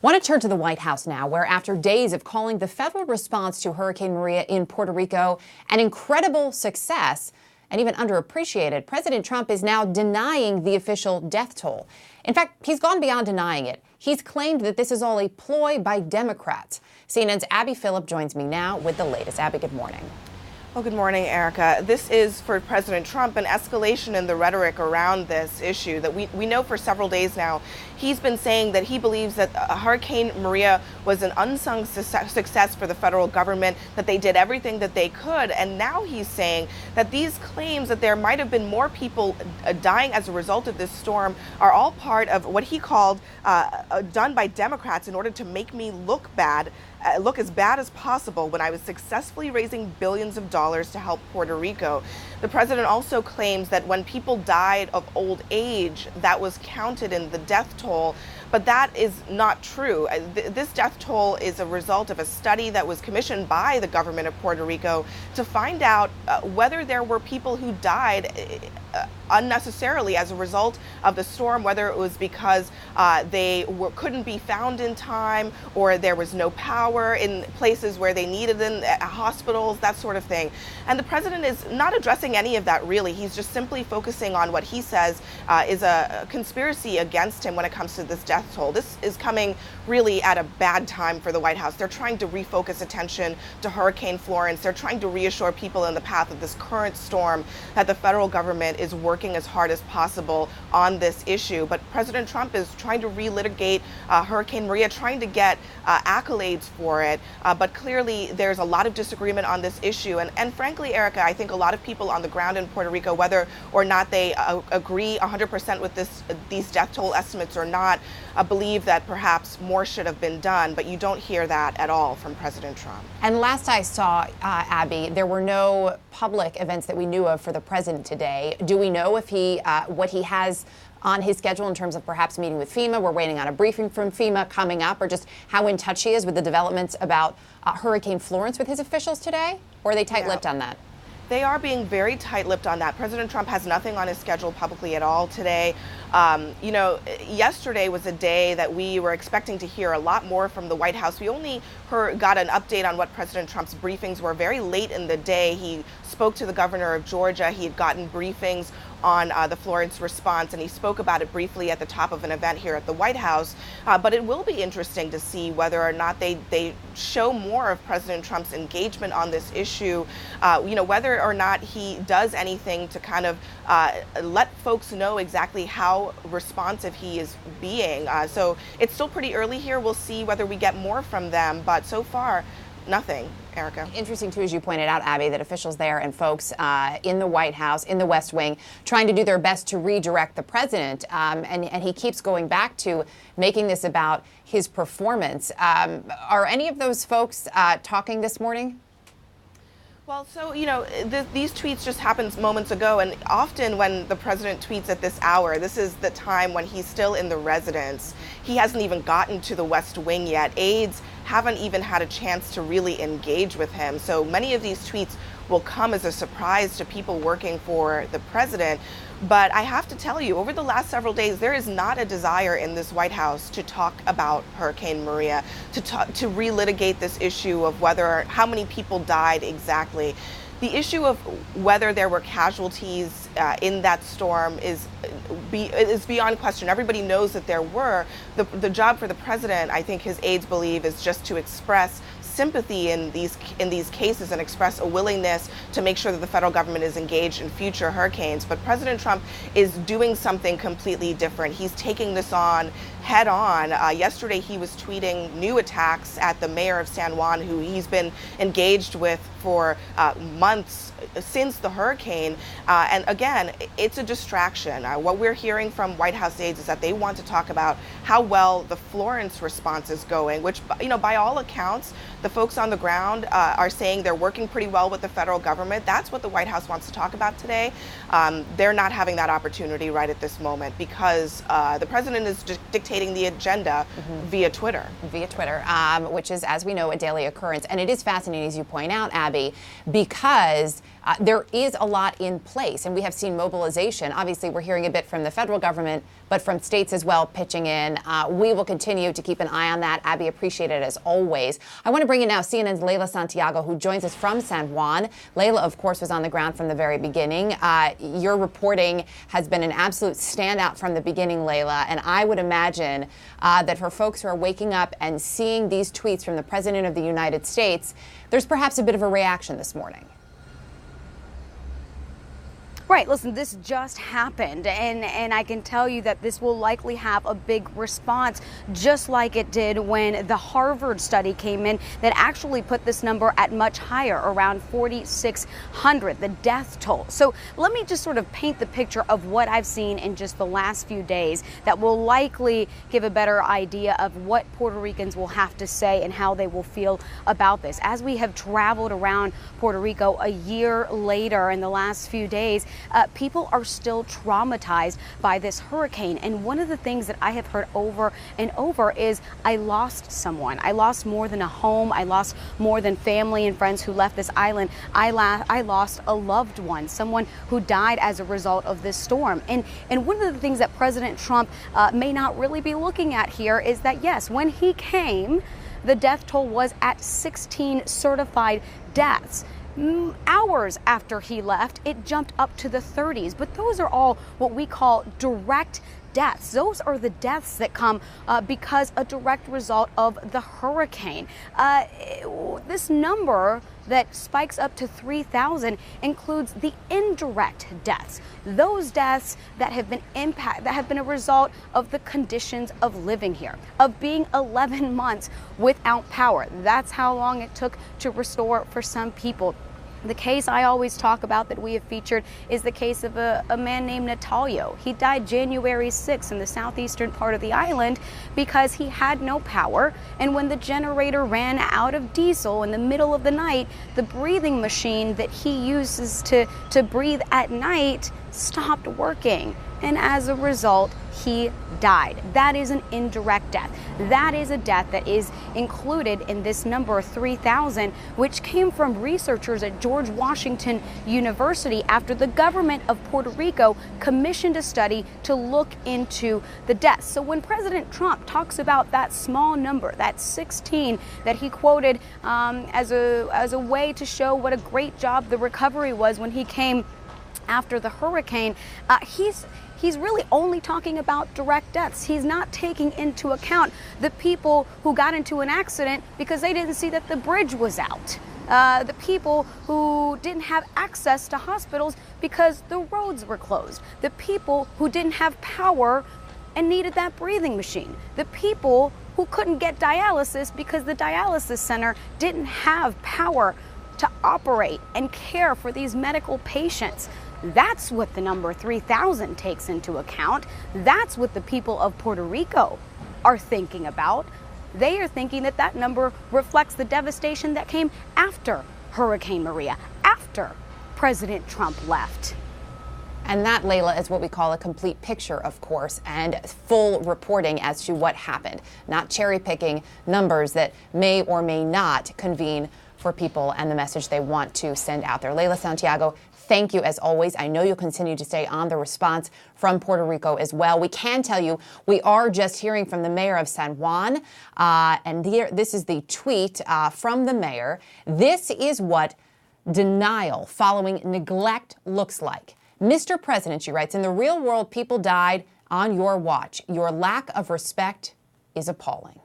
Want to turn to the White House now, where after days of calling the federal response to Hurricane Maria in Puerto Rico an incredible success and even underappreciated, President Trump is now denying the official death toll. In fact, he's gone beyond denying it. He's claimed that this is all a ploy by Democrats. CNN's Abby Phillip joins me now with the latest. Abby, good morning. Well, good morning, Erica. This is, for President Trump, an escalation in the rhetoric around this issue that we know for several days now. He's been saying that he believes that Hurricane Maria was an unsung success for the federal government, that they did everything that they could. And now he's saying that these claims that there might have been more people dying as a result of this storm are all part of what he called done by Democrats in order to make me look as bad as possible when I was successfully raising billions of dollars to help Puerto Rico. The president also claims that when people died of old age, that was counted in the death toll, but that is not true. This death toll is a result of a study that was commissioned by the government of Puerto Rico to find out whether there were people who died unnecessarily as a result of the storm, whether it was because they couldn't be found in time or there was no power in places where they needed them, hospitals, that sort of thing. And the president is not addressing any of that, really. He's just simply focusing on what he says is a conspiracy against him when it comes to this death toll. This is coming really at a bad time for the White House. They're trying to refocus attention to Hurricane Florence. They're trying to reassure people in the path of this current storm that the federal government is working as hard as possible on this issue. But President Trump is trying to relitigate Hurricane Maria, trying to get accolades for it. But clearly there's a lot of disagreement on this issue. And frankly, Erica, I think a lot of people on the ground in Puerto Rico, whether or not they agree 100% with these death toll estimates or not, believe that perhaps more should have been done. But you don't hear that at all from President Trump. And last I saw, Abby, there were no public events that we knew of for the president today. Do we know if what he has on his schedule in terms of perhaps meeting with FEMA? We're waiting on a briefing from FEMA coming up, or just how in touch he is with the developments about Hurricane Florence with his officials today? Or are they tight-lipped on that? They are being very tight-lipped on that. President Trump has nothing on his schedule publicly at all today. Yesterday was a day that we were expecting to hear a lot more from the White House. We only got an update on what President Trump's briefings were very late in the day. He spoke to the governor of Georgia. He had gotten briefings on the Florence response, and he spoke about it briefly at the top of an event here at the White House. But it will be interesting to see whether or not they show more of President Trump's engagement on this issue, whether or not he does anything to kind of let folks know exactly how responsive he is being. So it's still pretty early here. We'll see whether we get more from them, but so far, nothing. Erica. Interesting, too, as you pointed out, Abby, that officials there and folks in the White House, in the West Wing, trying to do their best to redirect the president. And he keeps going back to making this about his performance. Are any of those folks talking this morning? Well, so, these tweets just happened moments ago, and often when the president tweets at this hour, this is the time when he's still in the residence. He hasn't even gotten to the West Wing yet. Aides haven't even had a chance to really engage with him. So many of these tweets will come as a surprise to people working for the president. But I have to tell you, over the last several days, there is not a desire in this White House to talk about Hurricane Maria, to relitigate this issue of how many people died exactly. The issue of whether there were casualties in that storm is beyond question. Everybody knows that there were. The job for the president, I think his aides believe, is just to express sympathy in these cases and express a willingness to make sure that the federal government is engaged in future hurricanes. But President Trump is doing something completely different. He's taking this on head on. Yesterday, he was tweeting new attacks at the mayor of San Juan, who he's been engaged with for months since the hurricane. And again, it's a distraction. What we're hearing from White House aides is that they want to talk about how well the Florence response is going, which, by all accounts, the folks on the ground are saying they're working pretty well with the federal government. That's what the White House wants to talk about today. They're not having that opportunity right at this moment because the president is dictating the agenda via Twitter. Which is, as we know, a daily occurrence. And it is fascinating, as you point out, Abby, because there is a lot in place, and we have seen mobilization. Obviously, we're hearing a bit from the federal government, but from states as well pitching in. We will continue to keep an eye on that. Abby, appreciate it as always. I want to bring in now CNN's Leila Santiago, who joins us from San Juan. Leila, of course, was on the ground from the very beginning. Your reporting has been an absolute standout from the beginning, Leila, and I would imagine that for folks who are waking up and seeing these tweets from the President of the United States, there's perhaps a bit of a reaction this morning. Right. Listen, this just happened, and I can tell you that this will likely have a big response, just like it did when the Harvard study came in that actually put this number at much higher, around 4,600, the death toll. So let me just sort of paint the picture of what I've seen in just the last few days that will likely give a better idea of what Puerto Ricans will have to say and how they will feel about this. As we have traveled around Puerto Rico a year later in the last few days, people are still traumatized by this hurricane. And one of the things that I have heard over and over is, I lost someone. I lost more than a home. I lost more than family and friends who left this island. I lost a loved one, someone who died as a result of this storm. And one of the things that President Trump may not really be looking at here is that, yes, when he came, the death toll was at 16 certified deaths. Hours after he left, it jumped up to the 30s. But those are all what we call direct deaths. Those are the deaths that come because a direct result of the hurricane. This number that spikes up to 3,000 includes the indirect deaths. Those deaths that have been a result of the conditions of living here, of being 11 months without power. That's how long it took to restore for some people. The case I always talk about that we have featured is the case of a man named Natalio. He died January 6th in the southeastern part of the island because he had no power, and when the generator ran out of diesel in the middle of the night, the breathing machine that he uses to breathe at night stopped working, and as a result, he died. That is an indirect death. That is a death that is included in this number 3,000, which came from researchers at George Washington University after the government of Puerto Rico commissioned a study to look into the deaths. So when President Trump talks about that small number, that 16 that he quoted as a way to show what a great job the recovery was when he came after the hurricane, he's really only talking about direct deaths. He's not taking into account the people who got into an accident because they didn't see that the bridge was out. The people who didn't have access to hospitals because the roads were closed. The people who didn't have power and needed that breathing machine. The people who couldn't get dialysis because the dialysis center didn't have power to operate and care for these medical patients. That's what the number 3,000 takes into account. That's what the people of Puerto Rico are thinking about. They are thinking that that number reflects the devastation that came after Hurricane Maria, after President Trump left. And that, Leila, is what we call a complete picture, of course, and full reporting as to what happened, not cherry picking numbers that may or may not convene for people and the message they want to send out there. Leila Santiago, thank you as always. I know you'll continue to stay on the response from Puerto Rico as well. We can tell you we are just hearing from the mayor of San Juan, and here, this is the tweet from the mayor. This is what denial following neglect looks like. Mr. President, she writes, in the real world, people died on your watch. Your lack of respect is appalling.